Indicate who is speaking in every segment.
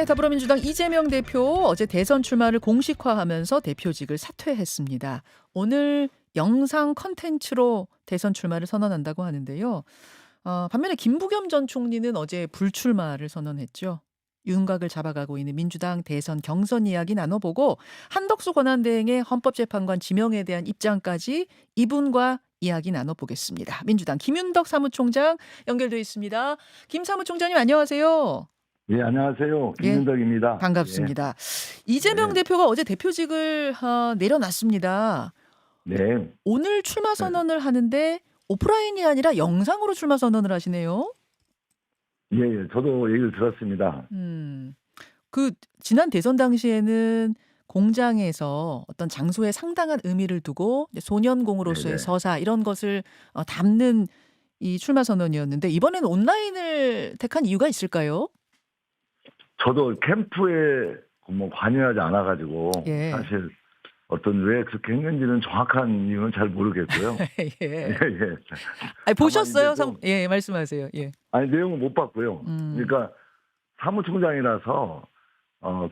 Speaker 1: 네, 더불어민주당 이재명 대표 어제 대선 출마를 공식화하면서 대표직을 사퇴했습니다. 오늘 영상 컨텐츠로 대선 출마를 선언한다고 하는데요. 반면에 김부겸 전 총리는 어제 불출마를 선언했죠. 윤곽을 잡아가고 있는 민주당 대선 경선 이야기 나눠보고 한덕수 권한대행의 헌법재판관 지명에 대한 입장까지 이분과 이야기 나눠보겠습니다. 민주당 김윤덕 사무총장 연결돼 있습니다. 김 사무총장님 안녕하세요.
Speaker 2: 예, 안녕하세요.
Speaker 1: 예,
Speaker 2: 김윤덕입니다. 예,
Speaker 1: 반갑습니다. 이재명
Speaker 2: 네,
Speaker 1: 대표가 어제 대표직을 내려놨습니다.
Speaker 2: 네,
Speaker 1: 오늘 출마
Speaker 2: 네.
Speaker 1: 선언을 하는데 오프라인이 아니라 영상으로 출마 선언을 하시네요.
Speaker 2: 예, 예, 저도 얘기를 들었습니다.
Speaker 1: 음, 그 지난 대선 당시에는 공장에서 어떤 장소에 상당한 의미를 두고 이제 소년공으로서의
Speaker 2: 네네.
Speaker 1: 서사 이런 것을 담는 이 출마 선언이었는데 이번에는 온라인을 택한 이유가 있을까요?
Speaker 2: 저도 캠프에 뭐 관여하지 않아가지고
Speaker 1: 예.
Speaker 2: 사실 어떤 왜 그렇게 했는지는 정확한 이유는 잘 모르겠고요. 예,
Speaker 1: 예.
Speaker 2: 예.
Speaker 1: 아니,
Speaker 2: 다만
Speaker 1: 보셨어요?
Speaker 2: 이제 좀
Speaker 1: 예, 말씀하세요. 예.
Speaker 2: 아니 내용은 못 봤고요.
Speaker 1: 음.
Speaker 2: 그러니까 사무총장이라서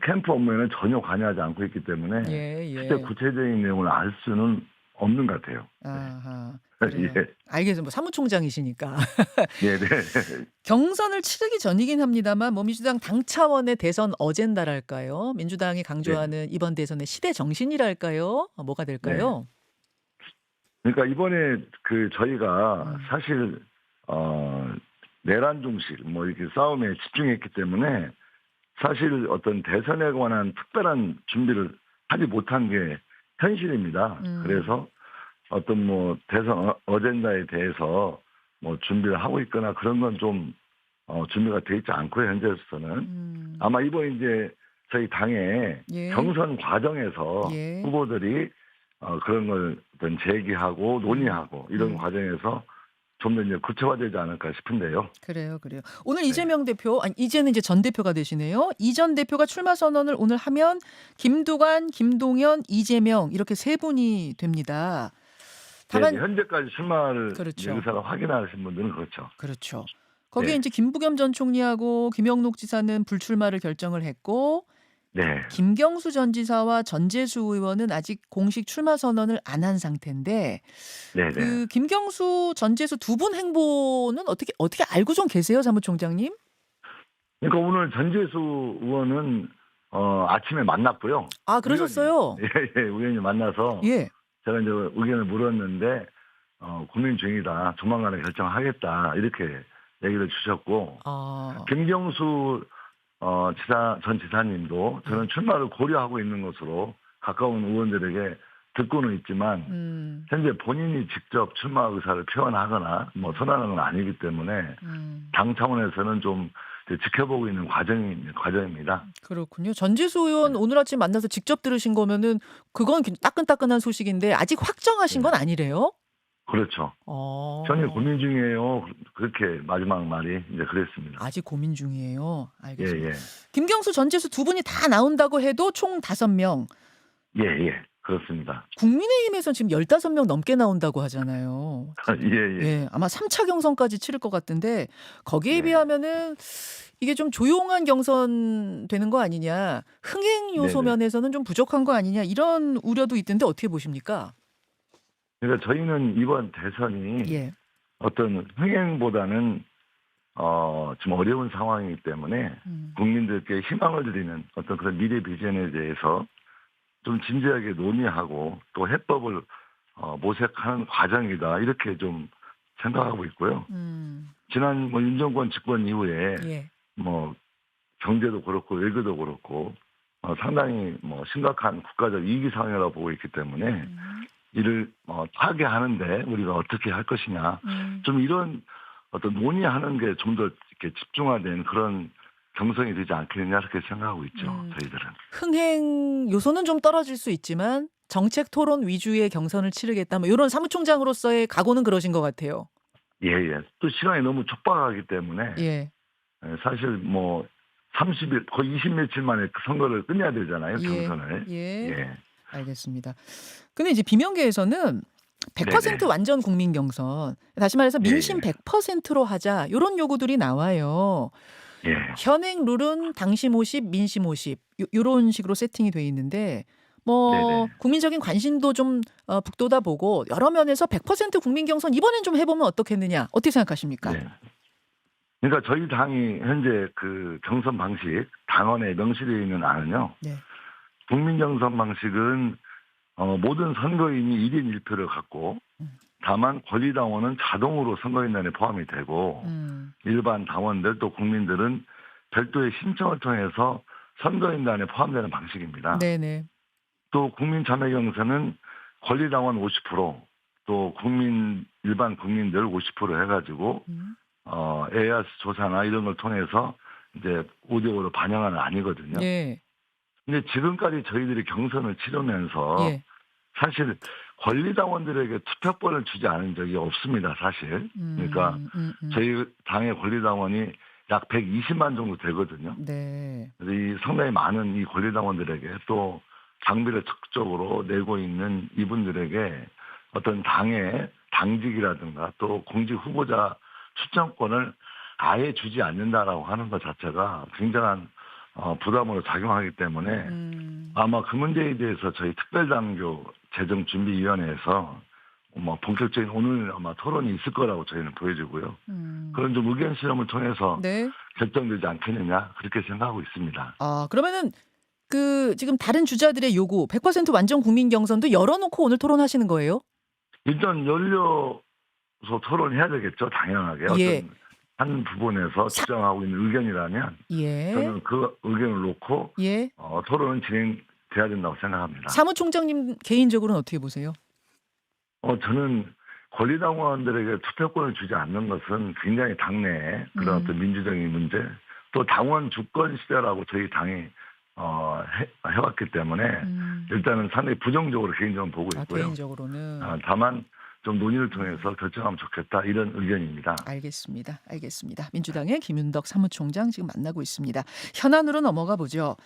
Speaker 2: 캠프 업무에는 전혀 관여하지 않고 있기 때문에
Speaker 1: 예,
Speaker 2: 실제
Speaker 1: 예.
Speaker 2: 구체적인 내용을 알 수는 없는 것 같아요. 네.
Speaker 1: 아하.
Speaker 2: 예,
Speaker 1: 그래요. 알겠습니다. 뭐 사무총장이시니까.
Speaker 2: 예, 네.
Speaker 1: 경선을 치르기 전이긴 합니다만 뭐 민주당 당 차원의 대선 어젠다랄까요? 민주당이
Speaker 2: 네,
Speaker 1: 강조하는 이번 대선의 시대 정신이랄까요? 뭐가
Speaker 2: 네.
Speaker 1: 될까요?
Speaker 2: 그러니까 이번에 저희가
Speaker 1: 음.
Speaker 2: 사실 내란 중실 뭐 이렇게 싸움에 집중했기 때문에 사실 어떤 대선에 관한 특별한 준비를 하지 못한 게 현실입니다.
Speaker 1: 음.
Speaker 2: 그래서 어떤 뭐 대선 어젠다에 대해서 뭐 준비를 하고 있거나 그런 건 좀 준비가 돼 있지 않고요, 현재로서는. 아마 이번 이제 저희 당의
Speaker 1: 예.
Speaker 2: 경선 과정에서
Speaker 1: 예.
Speaker 2: 후보들이 그런 걸 어떤 제기하고 논의하고 이런
Speaker 1: 음.
Speaker 2: 과정에서 좀 더 이제 구체화되지 않을까 싶은데요.
Speaker 1: 그래요. 오늘
Speaker 2: 네.
Speaker 1: 이재명 대표, 아니, 이제는 이제 전 대표가 되시네요. 이 전 대표가 출마 선언을 오늘 하면 김두관, 김동연, 이재명 이렇게 세 분이 됩니다.
Speaker 2: 네,
Speaker 1: 다만,
Speaker 2: 현재까지 출마를 이제
Speaker 1: 그렇죠.
Speaker 2: 의사를 확인하신 분들은 그렇죠.
Speaker 1: 그렇죠. 거기에
Speaker 2: 네,
Speaker 1: 이제 김부겸 전 총리하고 김영록 지사는 불출마를 결정을 했고,
Speaker 2: 네,
Speaker 1: 김경수 전 지사와 전재수 의원은 아직 공식 출마 선언을 안 한 상태인데,
Speaker 2: 네, 네.
Speaker 1: 김경수, 전재수 두 분 행보는 어떻게 알고 좀 계세요, 사무총장님?
Speaker 2: 그러니까 오늘 전재수 의원은 아침에 만났고요.
Speaker 1: 아,
Speaker 2: 우연히
Speaker 1: 그러셨어요?
Speaker 2: 예, 예, 우연히 만나서
Speaker 1: 예.
Speaker 2: 제가 이제 의견을 물었는데 고민 중이다. 조만간에 결정하겠다. 이렇게 얘기를 주셨고
Speaker 1: 아,
Speaker 2: 김경수 전 지사님도 저는 출마를 고려하고 있는 것으로 가까운 의원들에게 듣고는 있지만 현재 본인이 직접 출마 의사를 표현하거나 뭐 선언하는 건 아니기 때문에 당 차원에서는 좀 지켜보고 있는 과정입니다.
Speaker 1: 그렇군요. 전재수 의원
Speaker 2: 네.
Speaker 1: 오늘 아침 만나서 직접 들으신 거면은 그건 따끈따끈한 소식인데 아직 확정하신
Speaker 2: 네.
Speaker 1: 건 아니래요?
Speaker 2: 그렇죠. 전혀
Speaker 1: 어,
Speaker 2: 고민 중이에요. 그렇게 마지막 말이 이제 그랬습니다.
Speaker 1: 아직 고민 중이에요.
Speaker 2: 예,
Speaker 1: 알겠습니다.
Speaker 2: 예.
Speaker 1: 김경수, 전재수 두 분이 다 나온다고 해도 총 5명.
Speaker 2: 예, 예. 그렇습니다.
Speaker 1: 국민의힘에서는 지금 15명 넘게 나온다고 하잖아요.
Speaker 2: 예, 예.
Speaker 1: 예, 아마 3차 경선까지 치를 것 같은데 거기에
Speaker 2: 네.
Speaker 1: 비하면은 이게 좀 조용한 경선 되는 거 아니냐. 흥행 요소
Speaker 2: 네네.
Speaker 1: 면에서는 좀 부족한 거 아니냐. 이런 우려도 있던데 어떻게 보십니까?
Speaker 2: 그러니까 저희는 이번 대선이
Speaker 1: 예.
Speaker 2: 어떤 흥행보다는 좀 어려운 상황이기 때문에 국민들께 희망을 드리는 어떤 그런 미래 비전에 대해서 좀 진지하게 논의하고 또 해법을 모색하는 과정이다. 이렇게 좀 생각하고 있고요. 지난 뭐 윤 정권 집권 이후에
Speaker 1: 예.
Speaker 2: 뭐 경제도 그렇고 외교도 그렇고 상당히 뭐 심각한 국가적 위기 상황이라고 보고 있기 때문에 이를 타개하는데 우리가 어떻게 할 것이냐 좀 이런 어떤 논의하는 게 좀 더 이렇게 집중화된 그런 경선이 되지 않겠느냐 이렇게 생각하고 있죠. 저희들은.
Speaker 1: 흥행 요소는 좀 떨어질 수 있지만 정책 토론 위주의 경선을 치르겠다. 뭐 이런 사무총장으로서의 각오는 그러신 것 같아요.
Speaker 2: 예, 예. 또 시간이 너무 촉박하기 때문에
Speaker 1: 예.
Speaker 2: 사실 뭐 30일 거의 20 며칠 만에 그 선거를 끝내야 되잖아요.
Speaker 1: 예.
Speaker 2: 경선을.
Speaker 1: 예.
Speaker 2: 예.
Speaker 1: 알겠습니다. 근데 이제 비명계에서는 100%
Speaker 2: 네네.
Speaker 1: 완전 국민 경선, 다시 말해서
Speaker 2: 예,
Speaker 1: 민심
Speaker 2: 예.
Speaker 1: 100%로 하자 이런 요구들이 나와요.
Speaker 2: 예.
Speaker 1: 현행 룰은 당심 50, 민심 50 요런 식으로 세팅이 돼 있는데 뭐
Speaker 2: 네네.
Speaker 1: 국민적인 관심도 좀 북돋아 보고 여러 면에서 100% 국민 경선 이번엔 좀 해보면 어떻겠느냐. 어떻게 생각하십니까?
Speaker 2: 네. 그러니까 저희 당이 현재 그 경선 방식 당원에 명시되어 있는 안은요.
Speaker 1: 네.
Speaker 2: 국민 경선 방식은 모든 선거인이 1인 1표를 갖고
Speaker 1: 음.
Speaker 2: 다만 권리당원은 자동으로 선거인단에 포함이 되고 일반 당원들 또 국민들은 별도의 신청을 통해서 선거인단에 포함되는 방식입니다.
Speaker 1: 네네.
Speaker 2: 또 국민참여경선은 권리당원 50%또 일반 국민들 50% 해가지고
Speaker 1: 음.
Speaker 2: 에아스 조사나 이런 걸 통해서 이제 5대5로 반영하는 안이거든요.
Speaker 1: 예.
Speaker 2: 근데 지금까지 저희들이 경선을 치르면서
Speaker 1: 예.
Speaker 2: 사실 권리당원들에게 투표권을 주지 않은 적이 없습니다, 사실. 그러니까 저희 당의 권리당원이 약 120만 정도 되거든요.
Speaker 1: 네.
Speaker 2: 그래서 이 상당히 많은 이 권리당원들에게 또 장비를 적극적으로 내고 있는 이분들에게 어떤 당의 당직이라든가 또 공직 후보자 추천권을 아예 주지 않는다라고 하는 것 자체가 굉장한 부담으로 작용하기 때문에 아마 그 문제에 대해서 저희 특별당교 재정준비위원회에서 본격적인 오늘 아마 토론이 있을 거라고 저희는 보여지고요. 그런 좀 의견 수렴을 통해서
Speaker 1: 네.
Speaker 2: 결정되지 않겠느냐 그렇게 생각하고 있습니다.
Speaker 1: 아, 그러면은 그 지금 다른 주자들의 요구 100% 완전 국민 경선도 열어놓고 오늘 토론하시는 거예요?
Speaker 2: 일단 열려서 토론해야 되겠죠. 당연하게.
Speaker 1: 예.
Speaker 2: 어떤 한 부분에서 주장하고 있는 의견이라면
Speaker 1: 예.
Speaker 2: 저는 그 의견을 놓고
Speaker 1: 예.
Speaker 2: 토론은 진행돼야 된다고 생각합니다.
Speaker 1: 사무총장님 개인적으로는 어떻게 보세요?
Speaker 2: 저는 권리당원들에게 투표권을 주지 않는 것은 굉장히 당내에 그런 어떤 민주적인 문제 또 당원 주권 시대라고 저희 당이 해왔기 때문에 일단은 상당히 부정적으로 개인적으로 보고 있고요.
Speaker 1: 개인적으로는.
Speaker 2: 다만 좀 논의를 통해서 결정하면 좋겠다 이런 의견입니다.
Speaker 1: 알겠습니다. 민주당의 김윤덕 사무총장 지금 만나고 있습니다. 현안으로 넘어가 보죠.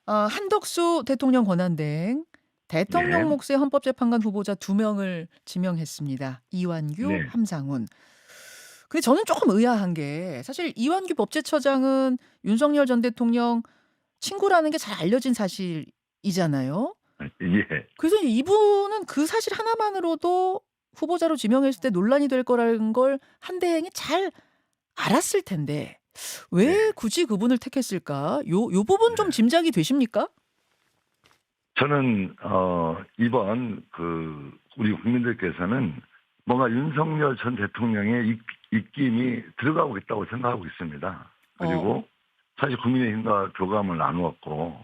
Speaker 1: 한덕수 대통령 권한대행 대통령
Speaker 2: 네.
Speaker 1: 몫의 헌법재판관 후보자 2명을 지명했습니다. 이완규,
Speaker 2: 네.
Speaker 1: 함상훈. 근데 저는 조금 의아한 게 사실 이완규 법제처장은 윤석열 전 대통령 친구라는 게 잘 알려진 사실이잖아요.
Speaker 2: 예.
Speaker 1: 그래서 이분은 그 사실 하나만으로도 후보자로 지명했을 때 논란이 될 거라는 걸 한대행이 잘 알았을 텐데 왜
Speaker 2: 네.
Speaker 1: 굳이 그분을 택했을까? 요 부분 좀 짐작이 되십니까?
Speaker 2: 저는 이번 우리 국민들께서는 뭔가 윤석열 전 대통령의 입김이 들어가고 있다고 생각하고 있습니다. 그리고 사실 국민의힘과 교감을 나누었고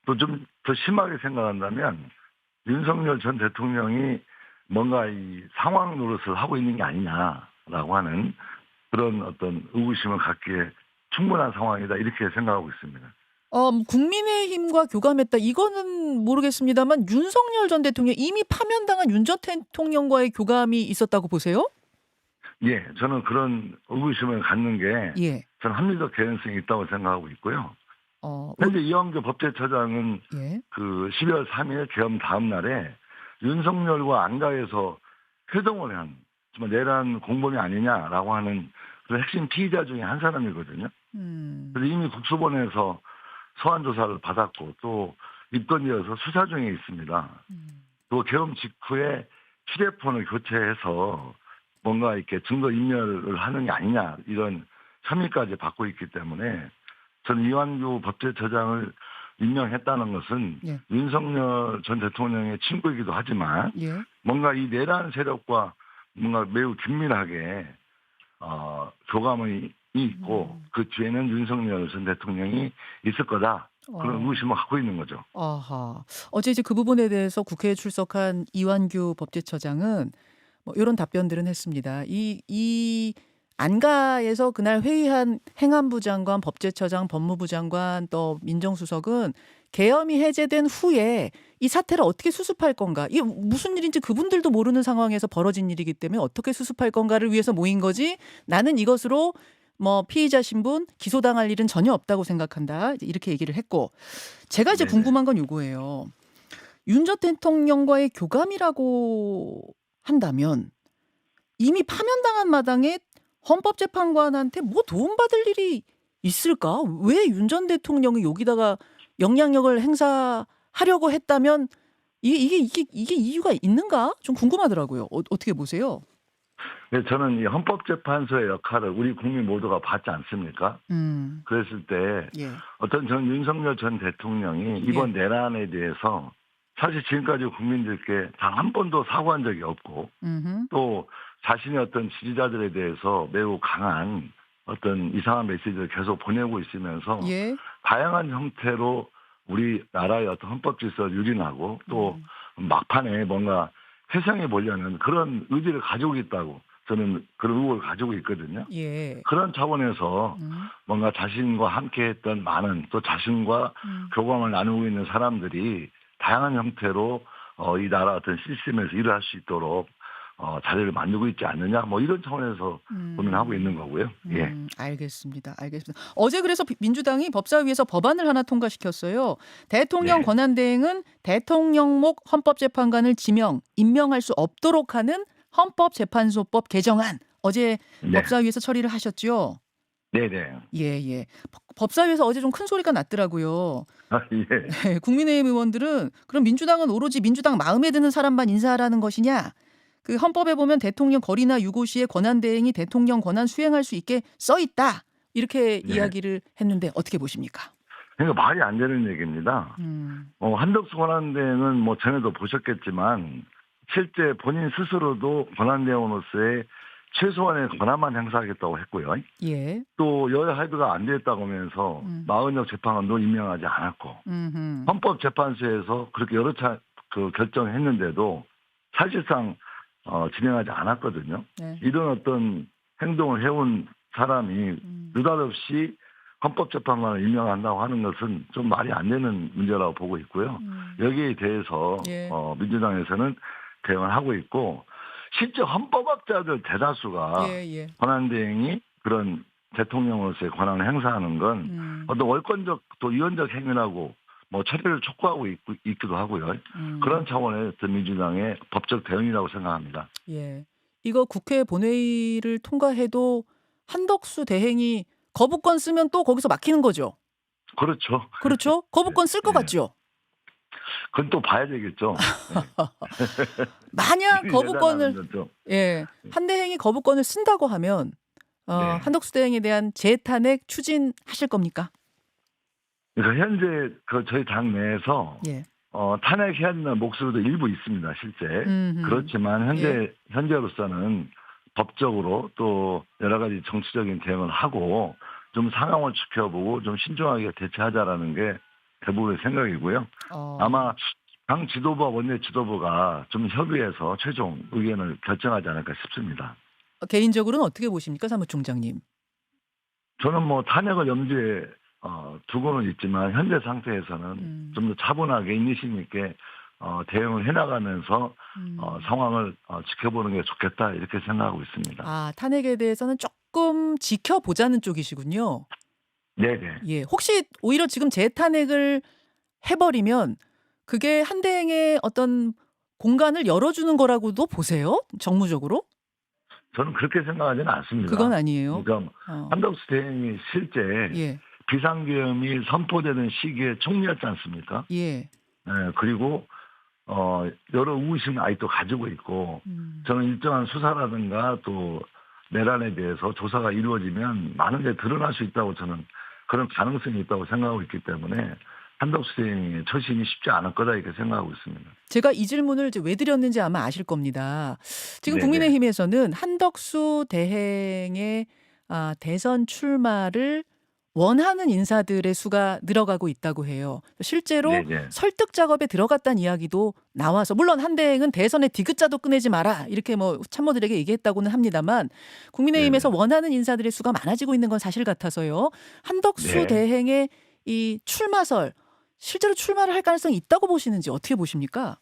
Speaker 2: 또 좀 더 심하게 생각한다면 윤석열 전 대통령이 뭔가 이 상황 노릇을 하고 있는 게 아니냐라고 하는 그런 어떤 의구심을 갖기에 충분한 상황이다 이렇게 생각하고 있습니다.
Speaker 1: 국민의힘과 교감했다. 이거는 모르겠습니다만 윤석열 전 대통령 이미 파면당한 윤 전 대통령과의 교감이 있었다고 보세요?
Speaker 2: 예, 저는 그런 의구심을 갖는 게
Speaker 1: 예.
Speaker 2: 저는 합리적 개연성이 있다고 생각하고 있고요.
Speaker 1: 어,
Speaker 2: 현재 이완규 법제처장은
Speaker 1: 예.
Speaker 2: 그 12월 3일 계엄 다음 날에 윤석열과 안가에서 회동을 한 정말 내란 공범이 아니냐라고 하는 그런 핵심 피의자 중에 한 사람이거든요. 그래서 이미 국수본에서 소환 조사를 받았고 또 입건되어서 수사 중에 있습니다. 또 계엄 직후에 휴대폰을 교체해서 뭔가 이렇게 증거 인멸을 하는 게 아니냐 이런 혐의까지 받고 있기 때문에 저는 이완규 법제처장을 임명했다는 것은
Speaker 1: 예.
Speaker 2: 윤석열 전 대통령의 친구이기도 하지만
Speaker 1: 예.
Speaker 2: 뭔가 이 내란 세력과 뭔가 매우 긴밀하게 교감이 있고 그 뒤에는 윤석열 전 대통령이 있을 거다. 그런 의심을 갖고 있는 거죠.
Speaker 1: 아하. 어제 이제 그 부분에 대해서 국회에 출석한 이완규 법제처장은 뭐 이런 답변들은 했습니다. 이 안가에서 그날 회의한 행안부 장관, 법제처장, 법무부 장관 또 민정수석은 계엄이 해제된 후에 이 사태를 어떻게 수습할 건가? 이게 무슨 일인지 그분들도 모르는 상황에서 벌어진 일이기 때문에 어떻게 수습할 건가를 위해서 모인 거지. 나는 이것으로 뭐 피의자 신분 기소당할 일은 전혀 없다고 생각한다. 이렇게 얘기를 했고 제가 이제
Speaker 2: 네네.
Speaker 1: 궁금한 건 요거예요. 윤 전 대통령과의 교감이라고 한다면 이미 파면당한 마당에 헌법재판관한테 뭐 도움받을 일이
Speaker 3: 있을까? 왜 윤 전 대통령이 여기다가 영향력을 행사하려고 했다면 이게 이유가 있는가? 좀 궁금하더라고요. 어떻게 보세요?
Speaker 2: 네, 저는 이 헌법재판소의 역할을 우리 국민 모두가 받지 않습니까?
Speaker 3: 음.
Speaker 2: 그랬을 때
Speaker 3: 예.
Speaker 2: 전 윤석열 전 대통령이 이번
Speaker 3: 예.
Speaker 2: 내란에 대해서 사실 지금까지 국민들께 단 한 번도 사과한 적이 없고
Speaker 3: 음흠.
Speaker 2: 또 자신의 어떤 지지자들에 대해서 매우 강한 어떤 이상한 메시지를 계속 보내고 있으면서
Speaker 3: 예.
Speaker 2: 다양한 형태로 우리나라의 어떤 헌법 질서를 유린하고 또 막판에 뭔가 회상해 보려는 그런 의지를 가지고 있다고 저는 그런 의혹을 가지고 있거든요.
Speaker 3: 예.
Speaker 2: 그런 차원에서
Speaker 3: 음.
Speaker 2: 뭔가 자신과 함께 했던 많은 또 자신과 교감을 나누고 있는 사람들이 다양한 형태로 이 나라 어떤 시스템에서 일을 할 수 있도록 자리를 만들고 있지 않느냐 뭐 이런 차원에서 고민하고 있는 거고요. 예.
Speaker 3: 알겠습니다. 알겠습니다. 어제 그래서 민주당이 법사위에서 법안을 하나 통과시켰어요. 대통령
Speaker 2: 네.
Speaker 3: 권한대행은 대통령목 헌법재판관을 임명할 수 없도록 하는 헌법재판소법 개정안. 어제
Speaker 2: 네.
Speaker 3: 법사위에서 처리를 하셨죠?
Speaker 2: 네네.
Speaker 3: 예. 법사위에서 어제 좀 큰 소리가 났더라고요.
Speaker 2: 아, 예.
Speaker 3: 네, 국민의힘 의원들은 그럼 민주당은 오로지 민주당 마음에 드는 사람만 인사하라는 것이냐? 그 헌법에 보면 대통령 거리나 유고 시에 권한 대행이 대통령 권한 수행할 수 있게 써 있다. 이렇게
Speaker 2: 네.
Speaker 3: 이야기를 했는데 어떻게 보십니까?
Speaker 2: 그러니까 말이 안 되는 얘기입니다. 한덕수 권한대행은 뭐 전에도 보셨겠지만 실제 본인 스스로도 권한대행으로서의 최소한의 권한만 행사하겠다고 했고요.
Speaker 3: 예.
Speaker 2: 또 여야 합의가 안 됐다고 하면서 마은혁 재판관도 임명하지 않았고 헌법재판소에서 그렇게 여러 차 결정을 했는데도 사실상 진행하지 않았거든요.
Speaker 3: 네.
Speaker 2: 이런 어떤 행동을 해온 사람이 느닷없이 헌법재판관을 임명한다고 하는 것은 좀 말이 안 되는 문제라고 보고 있고요. 여기에 대해서
Speaker 3: 예.
Speaker 2: 민주당에서는 대응을 하고 있고 실제 헌법학자들 대다수가
Speaker 3: 예.
Speaker 2: 권한대행이 그런 대통령으로서의 권한을 행사하는 건 어떤 월권적 또 위헌적 행위라고 뭐 처리를 촉구하고 있기도 하고요. 그런 차원의 어떤 민주당의 법적 대응이라고 생각합니다.
Speaker 3: 예. 이거 국회 본회의를 통과해도 한덕수 대행이 거부권 쓰면 또 거기서 막히는 거죠.
Speaker 2: 그렇죠.
Speaker 3: 그렇죠? 거부권 쓸 것
Speaker 2: 네.
Speaker 3: 같죠?
Speaker 2: 그건 또 봐야 되겠죠.
Speaker 3: 만약
Speaker 2: 일이
Speaker 3: 거부권을
Speaker 2: 예단하는 거죠.
Speaker 3: 한 대행이 거부권을 쓴다고 하면
Speaker 2: 네.
Speaker 3: 한덕수 대행에 대한 재탄핵 추진하실 겁니까?
Speaker 2: 그러니까 현재 저희 당 내에서
Speaker 3: 예.
Speaker 2: 탄핵해야 한다는 목소리도 일부 있습니다, 실제.
Speaker 3: 음흠.
Speaker 2: 그렇지만 현재로서는 법적으로 또 여러 가지 정치적인 대응을 하고 좀 상황을 지켜보고 좀 신중하게 대처하자라는 게 대부분의 생각이고요. 아마 당 지도부와 원내 지도부가 좀 협의해서 최종 의견을 결정하지 않을까 싶습니다.
Speaker 3: 개인적으로는 어떻게 보십니까, 사무총장님?
Speaker 2: 저는 뭐 탄핵을 염두에 두고는 있지만 현재 상태에서는 좀 더 차분하게 인내심 있게 대응을 해나가면서 상황을 지켜보는 게 좋겠다 이렇게 생각하고 있습니다.
Speaker 3: 아, 탄핵에 대해서는 조금 지켜보자는 쪽이시군요.
Speaker 2: 네네.
Speaker 3: 예. 혹시 오히려 지금 재탄핵을 해버리면 그게 한 대행의 어떤 공간을 열어주는 거라고도 보세요? 정무적으로?
Speaker 2: 저는 그렇게 생각하지는 않습니다.
Speaker 3: 그건 아니에요.
Speaker 2: 그러니까 한덕수 대행이 실제
Speaker 3: 예.
Speaker 2: 비상계엄이 선포되는 시기에 총리였지 않습니까?
Speaker 3: 예.
Speaker 2: 그리고 여러 의구심을 아직도 가지고 있고 저는 일정한 수사라든가 또 내란에 대해서 조사가 이루어지면 많은 게 드러날 수 있다고 저는 그런 가능성이 있다고 생각하고 있기 때문에 한덕수 대행의 처신이 쉽지 않을 거다 이렇게 생각하고 있습니다.
Speaker 3: 제가 이 질문을 이제 왜 드렸는지 아마 아실 겁니다. 지금
Speaker 2: 네네.
Speaker 3: 국민의힘에서는 한덕수 대행의 대선 출마를 원하는 인사들의 수가 늘어가고 있다고 해요. 실제로
Speaker 2: 네네.
Speaker 3: 설득 작업에 들어갔다는 이야기도 나와서 물론 한 대행은 대선에 디귿자도 꺼내지 마라 이렇게 뭐 참모들에게 얘기했다고는 합니다만 국민의힘에서
Speaker 2: 네네.
Speaker 3: 원하는 인사들의 수가 많아지고 있는 건 사실 같아서요. 한덕수
Speaker 2: 네.
Speaker 3: 대행의 이 출마설 실제로 출마를 할 가능성이 있다고 보시는지 어떻게 보십니까?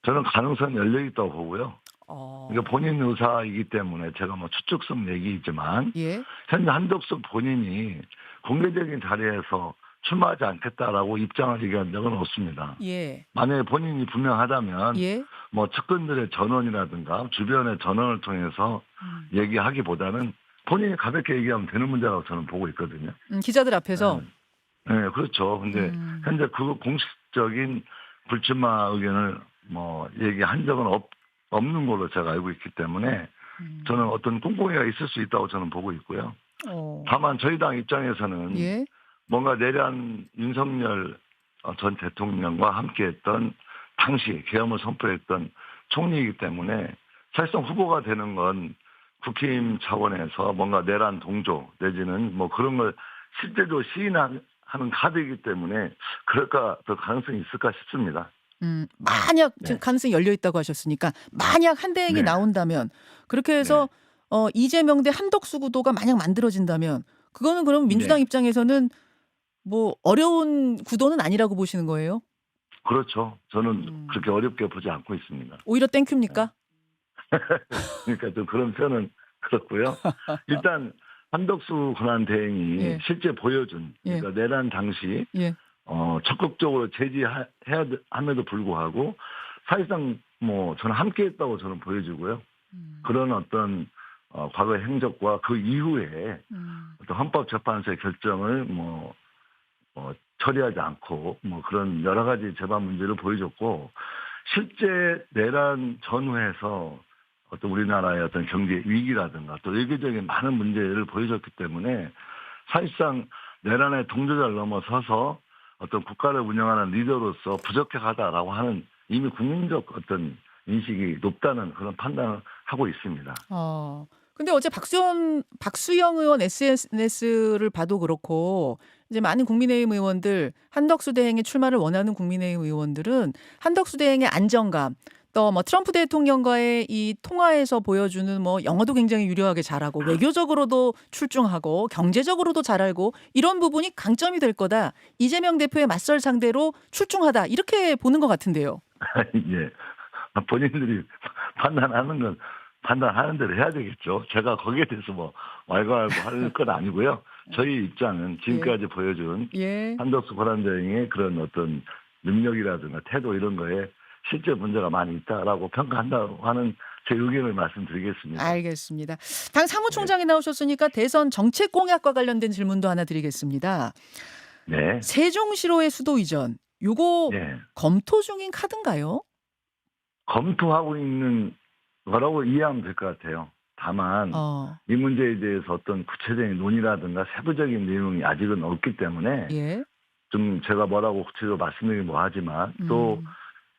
Speaker 2: 저는 가능성이 열려 있다고 보고요.
Speaker 3: 어.
Speaker 2: 그러니까 본인 의사이기 때문에 제가 뭐 추측성 얘기이지만
Speaker 3: 예.
Speaker 2: 현재 한덕수 본인이 공개적인 자리에서 출마하지 않겠다라고 입장을 얘기한 적은 없습니다.
Speaker 3: 예.
Speaker 2: 만약에 본인이 분명하다면
Speaker 3: 예.
Speaker 2: 뭐 측근들의 전원이라든가 주변의 전원을 통해서 얘기하기보다는 본인이 가볍게 얘기하면 되는 문제라고 저는 보고 있거든요.
Speaker 3: 기자들 앞에서.
Speaker 2: 네, 그렇죠. 근데
Speaker 3: 음.
Speaker 2: 현재 그 공식적인 불출마 의견을 뭐 얘기한 적은 없는 걸로 제가 알고 있기 때문에 저는 어떤 꿍꿍이가 있을 수 있다고 저는 보고 있고요. 다만 저희 당 입장에서는
Speaker 3: 예.
Speaker 2: 뭔가 내란 윤석열 전 대통령과 함께했던 당시 계엄을 선포했던 총리이기 때문에 사실상 후보가 되는 건 국힘 차원에서 뭔가 내란 동조 내지는 뭐 그런 걸 실제로 시인하는 카드이기 때문에 그럴까 더 가능성이 있을까 싶습니다.
Speaker 3: 만약
Speaker 2: 네.
Speaker 3: 지금 가능성이 열려 있다고 하셨으니까 만약 한대행이
Speaker 2: 네.
Speaker 3: 나온다면 그렇게 해서 이재명 대 한덕수 구도가 만약 만들어진다면 그거는 그럼 민주당
Speaker 2: 네.
Speaker 3: 입장에서는 뭐 어려운 구도는 아니라고 보시는 거예요?
Speaker 2: 그렇죠. 저는 그렇게 어렵게 보지 않고 있습니다.
Speaker 3: 오히려 땡큐입니까?
Speaker 2: 그러니까 좀 그런 표현은 그렇고요. 일단 한덕수 권한대행이
Speaker 3: 예.
Speaker 2: 실제 보여준
Speaker 3: 예.
Speaker 2: 그러니까 내란 당시
Speaker 3: 예.
Speaker 2: 적극적으로 제지함에도 불구하고 사실상 뭐 저는 함께했다고 저는 보여지고요. 그런 어떤 과거의 행적과 그 이후에 어떤 헌법재판소의 결정을 뭐 처리하지 않고 뭐 그런 여러 가지 재반 문제를 보여줬고 실제 내란 전후에서 어떤 우리나라의 어떤 경제 위기라든가 또 외교적인 많은 문제를 보여줬기 때문에 사실상 내란의 동조자를 넘어서서 어떤 국가를 운영하는 리더로서 부적격하다라고 하는 이미 국민적 어떤 인식이 높다는 그런 판단을 하고 있습니다.
Speaker 3: 근데 어제 박수영 의원 SNS를 봐도 그렇고 이제 많은 국민의힘 의원들 한덕수 대행의 출마를 원하는 국민의힘 의원들은 한덕수 대행의 안정감 또 뭐 트럼프 대통령과의 이 통화에서 보여주는 뭐 영어도 굉장히 유려하게 잘하고 외교적으로도 출중하고 경제적으로도 잘 알고 이런 부분이 강점이 될 거다. 이재명 대표의 맞설 상대로 출중하다. 이렇게 보는 것 같은데요.
Speaker 2: 예. 본인들이 판단하는 건 판단하는 대로 해야 되겠죠. 제가 거기에 대해서 뭐 왈가왈부 할 건 아니고요. 저희 입장은 지금까지 보여준 한덕수 권한대행의 그런 어떤 능력이라든가 태도 이런 거에 실제 문제가 많이 있다라고 평가한다고 하는 제 의견을 말씀드리겠습니다.
Speaker 3: 알겠습니다. 당 사무총장이 나오셨으니까 대선 정책 공약과 관련된 질문도 하나 드리겠습니다.
Speaker 2: 네.
Speaker 3: 세종시로의 수도 이전, 요거 검토 중인 카드인가요?
Speaker 2: 검토하고 있는 거라고 이해하면 될 것 같아요. 다만 이 문제에 대해서 어떤 구체적인 논의라든가 세부적인 내용이 아직은 없기 때문에 좀 제가 뭐라고 구체적으로 말씀드리기 뭐하지만 또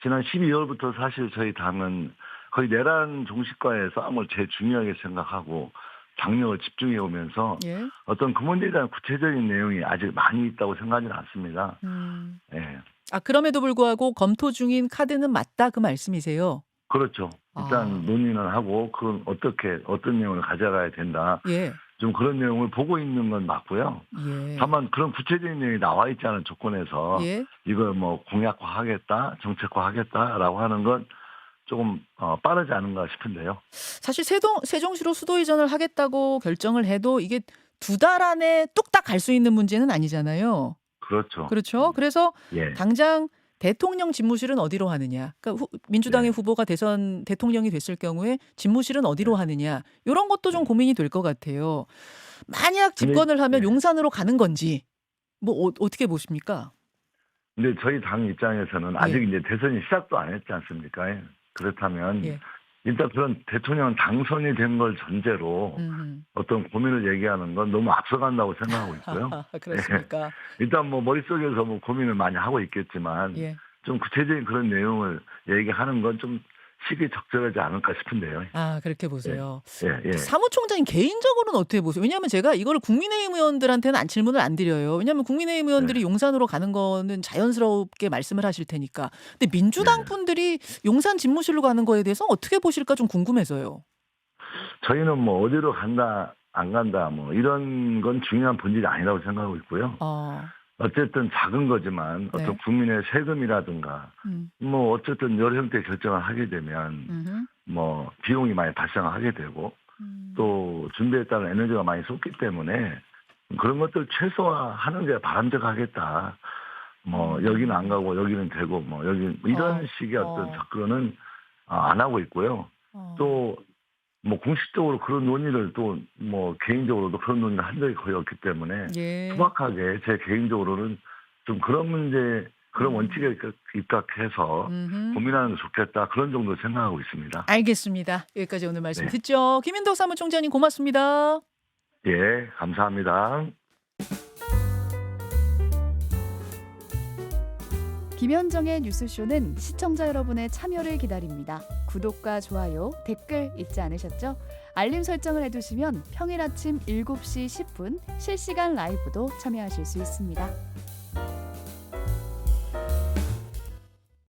Speaker 2: 지난 12월부터 사실 저희 당은 거의 내란 종식과의 싸움을 제일 중요하게 생각하고 당력을 집중해 오면서 어떤 그 문제에 대한 구체적인 내용이 아직 많이 있다고 생각하지는 않습니다. 네.
Speaker 3: 그럼에도 불구하고 검토 중인 카드는 맞다 그 말씀이세요?
Speaker 2: 그렇죠. 일단 논의는 하고 그건 어떤 내용을 가져가야 된다. 좀 그런 내용을 보고 있는 건 맞고요. 다만 그런 구체적인 내용이 나와 있지 않은 조건에서 이걸 뭐 공약화하겠다, 정책화하겠다라고 하는 건 조금 빠르지 않은가 싶은데요.
Speaker 3: 사실 세종시로 수도 이전을 하겠다고 결정을 해도 이게 2달 안에 뚝딱 갈 수 있는 문제는 아니잖아요.
Speaker 2: 그렇죠.
Speaker 3: 그렇죠. 그래서 당장 대통령 집무실은 어디로 하느냐. 그러니까 민주당의 후보가 대선 대통령이 됐을 경우에 집무실은 어디로 하느냐. 이런 것도 좀 고민이 될 것 같아요. 만약 집권을 하면 용산으로 가는 건지 뭐 어떻게 보십니까?
Speaker 2: 근데 저희 당 입장에서는 아직 이제 대선이 시작도 안 했지 않습니까? 그렇다면 일단 그런 대통령 당선이 된 걸 전제로 어떤 고민을 얘기하는 건 너무 앞서간다고 생각하고 있고요.
Speaker 3: 그렇습니까?
Speaker 2: 일단 뭐 머릿속에서 뭐 고민을 많이 하고 있겠지만 좀 구체적인 그런 내용을 얘기하는 건 좀 시기 적절하지 않을까 싶은데요.
Speaker 3: 그렇게 보세요.
Speaker 2: 예.
Speaker 3: 사무총장님 개인적으로는 어떻게 보세요? 왜냐하면 제가 이걸 국민의힘 의원들한테는 질문을 안 드려요. 왜냐하면 국민의힘 의원들이 용산으로 가는 거는 자연스럽게 말씀을 하실 테니까. 근데 민주당 분들이 용산 집무실로 가는 거에 대해서 어떻게 보실까 좀 궁금해서요.
Speaker 2: 저희는 뭐 어디로 간다 안 간다 뭐 이런 건 중요한 본질이 아니라고 생각하고 있고요. 어쨌든 작은 거지만 어떤 국민의 세금이라든가 뭐 어쨌든 여러 형태의 결정을 하게 되면 뭐 비용이 많이 발생하게 되고 또 준비에 따른 에너지가 많이 쏟기 때문에 그런 것들 최소화하는 게 바람직하겠다. 뭐 여기는 안 가고 여기는 되고 뭐 여기 이런 식의 어떤 접근은 안 하고 있고요. 또 뭐 공식적으로 그런 논의를 또 뭐 개인적으로도 그런 논의를 한 적이 거의 없기 때문에
Speaker 1: 예.
Speaker 2: 투박하게 제 개인적으로는 좀 그런 문제, 그런 원칙에 입각해서
Speaker 1: 음흠.
Speaker 2: 고민하는 게 좋겠다. 그런 정도 생각하고 있습니다.
Speaker 1: 알겠습니다. 여기까지 오늘 말씀
Speaker 2: 네.
Speaker 1: 듣죠. 김인덕 사무총장님 고맙습니다.
Speaker 2: 예, 감사합니다.
Speaker 4: 김현정의 뉴스쇼는 시청자 여러분의 참여를 기다립니다. 구독과 좋아요, 댓글 잊지 않으셨죠? 알림 설정을 해두시면 평일 아침 7시 10분 실시간 라이브도 참여하실 수 있습니다.